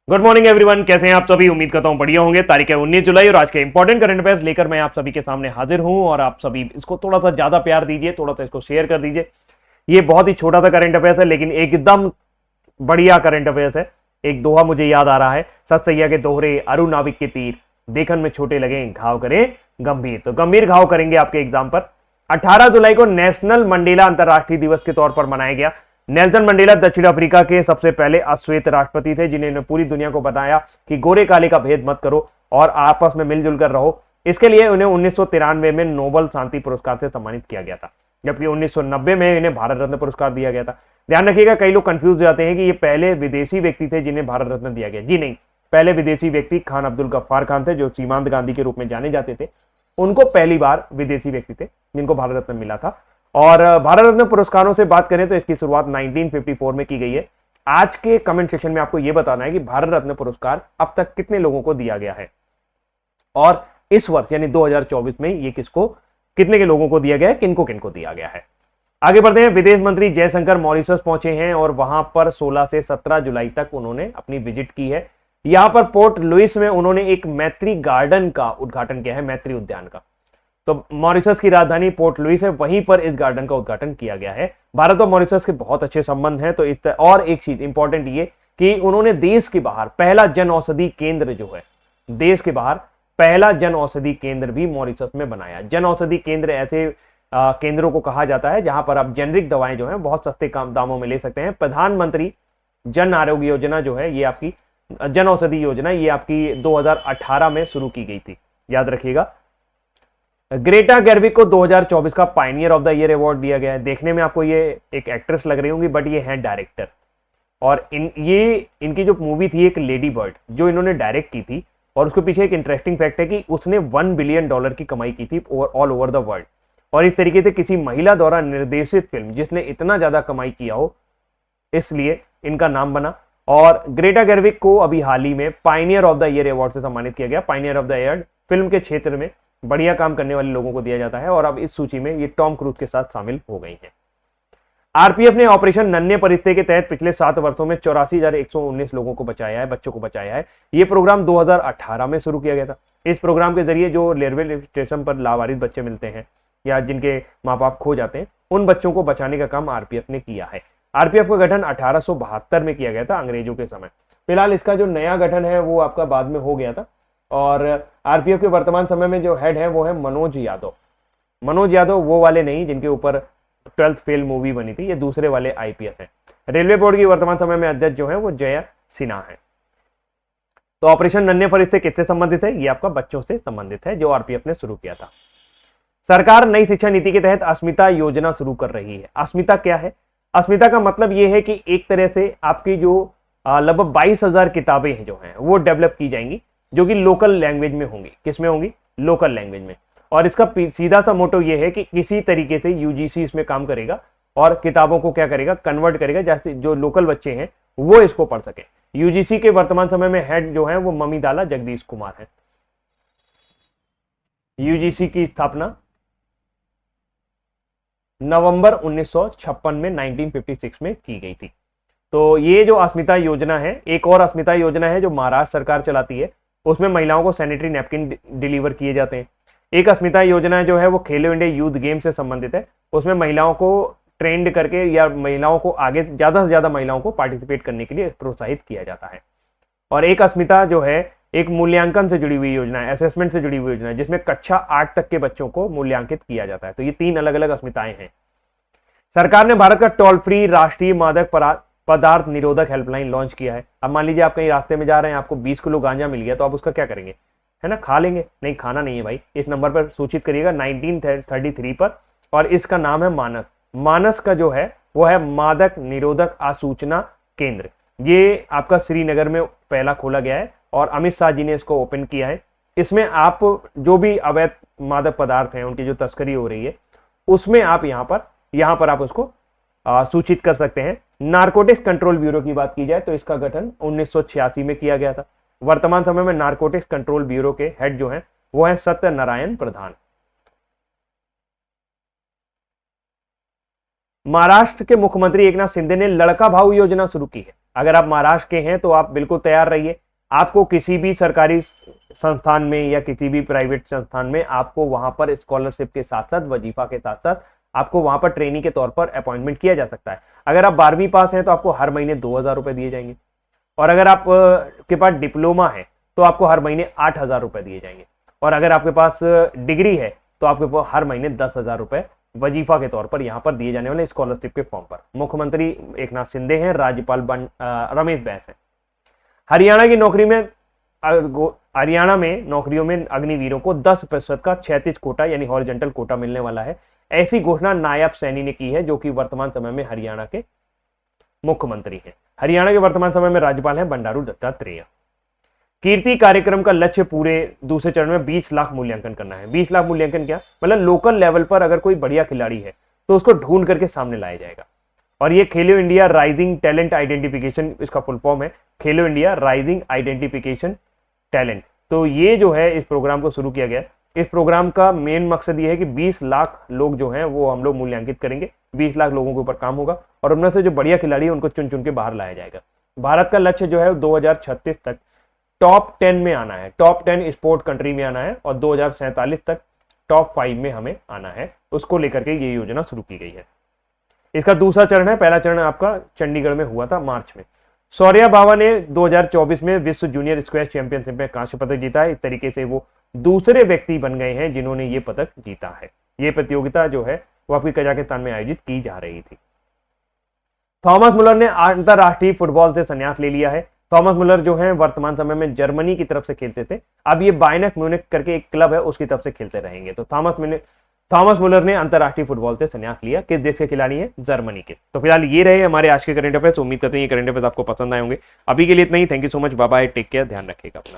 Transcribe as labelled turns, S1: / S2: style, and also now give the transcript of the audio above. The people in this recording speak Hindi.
S1: गुड मॉर्निंग एवरीवन, कैसे हैं आप सभी। उम्मीद करता हूं बढ़िया होंगे। तारीख है 19 जुलाई और आज के इंपॉर्टेंट करंट अफेयर्स लेकर मैं आप सभी के सामने हाजिर हूं और आप सभी इसको थोड़ा सा ज्यादा प्यार दीजिए, थोड़ा सा इसको शेयर कर दीजिए। ये बहुत ही छोटा सा करंट अफेयर्स है लेकिन एकदम बढ़िया करंट अफेयर्स है। एक दोहा मुझे याद आ रहा है, सत सैया के दोहरे अरु नाविक के तीर, देखन में छोटे लगे घाव करे गंभीर। तो गंभीर घाव करेंगे आपके एग्जाम पर। 18 जुलाई को नेशनल मंडेला अंतरराष्ट्रीय दिवस के तौर पर मनाया गया। नेल्सन मंडेला दक्षिण अफ्रीका के सबसे पहले अश्वेत राष्ट्रपति थे जिन्होंने पूरी दुनिया को बताया कि गोरे काले का भेद मत करो और आपस में मिलजुल कर रहो। इसके लिए उन्हें 1993 में नोबेल शांति पुरस्कार से सम्मानित किया गया था, जबकि 1990 में इन्हें भारत रत्न पुरस्कार दिया गया था। ध्यान रखिएगा, कई लोग कंफ्यूज हो जाते हैं कि ये पहले विदेशी व्यक्ति थे जिन्हें भारत रत्न दिया गया। जी नहीं, पहले विदेशी व्यक्ति खान अब्दुल गफ्फार खान थे जो सीमांत गांधी के रूप में जाने जाते थे। उनको पहली बार विदेशी व्यक्ति थे जिनको भारत रत्न मिला था। और भारत रत्न पुरस्कारों से बात करें तो इसकी शुरुआत 1954 में की गई है। आज के कमेंट सेक्शन में आपको यह बताना है कि भारत रत्न पुरस्कार अब तक कितने लोगों को दिया गया है और इस वर्ष यानी 2024 में ये किसको कितने के लोगों को दिया गया है, किनको किनको दिया गया है। आगे बढ़ते हैं। विदेश मंत्री जयशंकर मॉरिशस पहुंचे हैं और वहां पर 16 से 17 जुलाई तक उन्होंने अपनी विजिट की है। यहां पर पोर्ट लुइस में उन्होंने एक मैत्री गार्डन का उद्घाटन किया है, मैत्री उद्यान का। तो मॉरिशस की राजधानी पोर्ट लुइस है, वहीं पर इस गार्डन का उद्घाटन किया गया है। भारत और मॉरिशस के बहुत अच्छे संबंध हैं। तो और एक चीज इंपॉर्टेंट ये कि उन्होंने देश के बाहर पहला जन औषधि केंद्र जो है, देश के बाहर पहला जन औषधि केंद्र भी मॉरिशस में बनाया। जन औषधि केंद्र ऐसे केंद्रों को कहा जाता है जहां पर आप जेनरिक दवाएं जो है बहुत सस्ते दामों में ले सकते हैं। प्रधानमंत्री जन आरोग्य योजना जो है, ये आपकी जन औषधि योजना, ये आपकी 2018 में शुरू की गई थी, याद रखिएगा। ग्रेटा गेर्विक को 2024 का Pioneer of the year award दिया गया है। देखने में आपको ये एक एक्ट्रेस लग रही होंगी बट ये है डायरेक्टर। और इनकी जो मूवी थी एक लेडी बर्ड जो इन्होंने डायरेक्ट की थी, और उसके पीछे एक इंटरेस्टिंग फैक्ट है कि उसने $1 बिलियन की कमाई की थी ऑल ओवर द वर्ल्ड। और इस तरीके से किसी महिला द्वारा निर्देशित फिल्म जिसने इतना ज्यादा कमाई किया हो, इसलिए इनका नाम बना। और ग्रेटा गेर्विक को अभी हाल ही में Pioneer of the year award से सम्मानित किया गया। Pioneer of the year film के क्षेत्र में बढ़िया काम करने वाले लोगों को दिया जाता है और अब इस सूची में ये टॉम क्रूज के साथ शामिल हो गई हैं। आरपीएफ ने ऑपरेशन नन्हे परिस्ते के तहत पिछले 7 वर्षों में 84,119 लोगों को बचाया है, बच्चों को बचाया है। ये प्रोग्राम 2018 में शुरू किया गया था। इस प्रोग्राम के जरिए जो रेलवे स्टेशन पर लावारिस बच्चे मिलते हैं या जिनके माँ बाप खो जाते हैं, उन बच्चों को बचाने का काम आरपीएफ ने किया है। आरपीएफ का गठन 1872 में किया गया था, अंग्रेजों के समय। फिलहाल इसका जो नया गठन है वो आपका बाद में हो गया था। और आरपीएफ के वर्तमान समय में जो हेड है वो है मनोज यादव। मनोज यादव वो वाले नहीं जिनके ऊपर 12th फेल मूवी बनी थी, ये दूसरे वाले आईपीएस हैं। रेलवे बोर्ड की वर्तमान समय में अध्यक्ष जो है वो जया सिन्हा है। तो ऑपरेशन नन्हे फरिश्ते किससे संबंधित है? ये आपका बच्चों से संबंधित है जो आरपीएफ ने शुरू किया था। सरकार नई शिक्षा नीति के तहत अस्मिता योजना शुरू कर रही है। अस्मिता क्या है? अस्मिता का मतलब यह है कि एक तरह से आपकी जो लगभग 22,000 किताबें हैं जो हैं वो डेवलप की जाएंगी, जो कि लोकल लैंग्वेज में होंगी। किस में होंगी? लोकल लैंग्वेज में। और इसका सीधा सा मोटो ये है कि किसी तरीके से यूजीसी इसमें काम करेगा और किताबों को क्या करेगा? कन्वर्ट करेगा, जैसे जो लोकल बच्चे हैं वो इसको पढ़ सके। यूजीसी के वर्तमान समय में हेड जो है वो ममीदाला जगदीश कुमार है। यूजीसी की स्थापना नवंबर 1956 में 1956 में की गई थी। तो ये जो अस्मिता योजना है, एक और अस्मिता योजना है जो महाराष्ट्र सरकार चलाती है, उसमें महिलाओं को सैनिटरी नैपकिन डिलीवर किए जाते हैं। एक अस्मिता योजना जो है वो खेलो इंडिया यूथ गेम से संबंधित है, उसमें महिलाओं को ट्रेंड करके या महिलाओं को आगे ज्यादा से ज्यादा महिलाओं को पार्टिसिपेट करने के लिए प्रोत्साहित किया जाता है। और एक अस्मिता जो है एक मूल्यांकन से जुड़ी हुई योजना है, असेसमेंट से जुड़ी हुई योजना है, जिसमें कक्षा 8 तक के बच्चों को मूल्यांकित किया जाता है। तो ये 3 अलग अलग अस्मिताएं हैं। सरकार ने भारत का टोल फ्री राष्ट्रीय मादक पदार्थ निरोधक हेल्पलाइन लॉन्च किया है। अब मान लीजिए आप कहीं रास्ते में जा रहे हैं, आपको 20 किलो गांजा मिल गया, तो आप उसका क्या करेंगे? है ना, खा लेंगे? नहीं, खाना नहीं है भाई। इस नंबर पर सूचित करिएगा 1933 पर, और इसका नाम है मानस। मानस का जो है वो है मादक निरोधक आसूचना केंद्र। ये आपका श्रीनगर में पहला खोला गया है और अमित शाह जी ने इसको ओपन किया है। इसमें आप जो भी अवैध मादक पदार्थ हैं उनकी जो तस्करी हो रही है उसमें आप यहाँ पर आप उसको सूचित कर सकते हैं। नारकोटिक्स कंट्रोल ब्यूरो की बात की जाए तो इसका गठन 1986 में किया गया था। वर्तमान समय में नारकोटिक्स कंट्रोल ब्यूरो के हेड जो हैं वो है सत्यनारायण प्रधान। महाराष्ट्र के मुख्यमंत्री एकनाथ शिंदे ने लड़का भाऊ योजना शुरू की है। अगर आप महाराष्ट्र के हैं तो आप बिल्कुल तैयार रहिए। आपको किसी भी सरकारी संस्थान में या किसी भी प्राइवेट संस्थान में आपको वहां पर स्कॉलरशिप के साथ साथ वजीफा के साथ साथ आपको वहां पर ट्रेनी के तौर पर अपॉइंटमेंट किया जा सकता है। अगर आप 12वीं पास हैं तो आपको हर महीने 2,000 रुपए दिए जाएंगे, और अगर आप के पास डिप्लोमा है तो आपको हर महीने 8,000 रुपए दिए जाएंगे, और अगर आपके पास डिग्री है तो आपको हर महीने 10,000 रुपए वजीफा के तौर पर यहां पर दिए जाने वाले स्कॉलरशिप के फॉर्म पर। मुख्यमंत्री एकनाथ शिंदे हैं, राज्यपाल रमेश बैस हैं। हरियाणा की नौकरी में हरियाणा में नौकरियों में अग्निवीरों को 10% का 36 कोटा यानी हॉरिजॉन्टल कोटा मिलने वाला है। ऐसी घोषणा नायब सैनी ने की है, जो कि वर्तमान समय में हरियाणा के मुख्यमंत्री हैं। हरियाणा के वर्तमान समय में राज्यपाल हैं बंडारू दत्तात्रेय। कीर्ति कार्यक्रम का लक्ष्य पूरे दूसरे चरण में 20 लाख मूल्यांकन करना है। 20 लाख मूल्यांकन क्या मतलब, लोकल लेवल पर अगर कोई बढ़िया खिलाड़ी है तो उसको ढूंढ करके सामने लाया जाएगा। और ये खेलो इंडिया राइजिंग टैलेंट आइडेंटिफिकेशन, इसका फुल फॉर्म है खेलो इंडिया राइजिंग आइडेंटिफिकेशन टैलेंट। तो ये जो है इस प्रोग्राम को शुरू किया गया। इस प्रोग्राम का मेन मकसद ये है कि 20 लाख लोग जो हैं वो हम लोग मूल्यांकित करेंगे। 20 लाख लोगों के ऊपर काम होगा और उनमें से जो बढ़िया खिलाड़ी है उनको चुन चुन के बाहर लाया जाएगा। भारत का लक्ष्य जो है 2036 तक टॉप 10 में आना है, टॉप 10 स्पोर्ट कंट्री में आना है, और 2047 तक टॉप 5 में हमें आना है। उसको लेकर के ये योजना शुरू की गई है। इसका दूसरा चरण है, पहला चरण आपका चंडीगढ़ में हुआ था मार्च में। सौर्या बाबा ने 2024 में विश्व जूनियर स्क्वैश चैंपियनशिप में कांस्य पदक जीता है। इस तरीके से वो दूसरे व्यक्ति बन गए हैं जिन्होंने ये पदक जीता है। ये प्रतियोगिता जो है वो आपकी कजाकिस्तान में आयोजित की जा रही थी। थॉमस मुलर ने अंतरराष्ट्रीय फुटबॉल से संन्यास ले लिया है। थॉमस मुलर जो है वर्तमान समय में जर्मनी की तरफ से खेलते थे, अब ये बायर्न म्यूनिख करके एक क्लब है उसकी तरफ से खेलते रहेंगे। तो थॉमस मुलर ने अंतरराष्ट्रीय फुटबॉल से संन्यास लिया। किस देश के खिलाड़ी हैं? जर्मनी के। तो फिलहाल ये रहे हमारे आज के करंट अफेयर्स। उम्मीद करते हैं ये करंट अफेयर्स आपको पसंद आए होंगे। अभी के लिए इतना ही। Thank you so much, bye bye, take care, ध्यान रखिएगा अपना।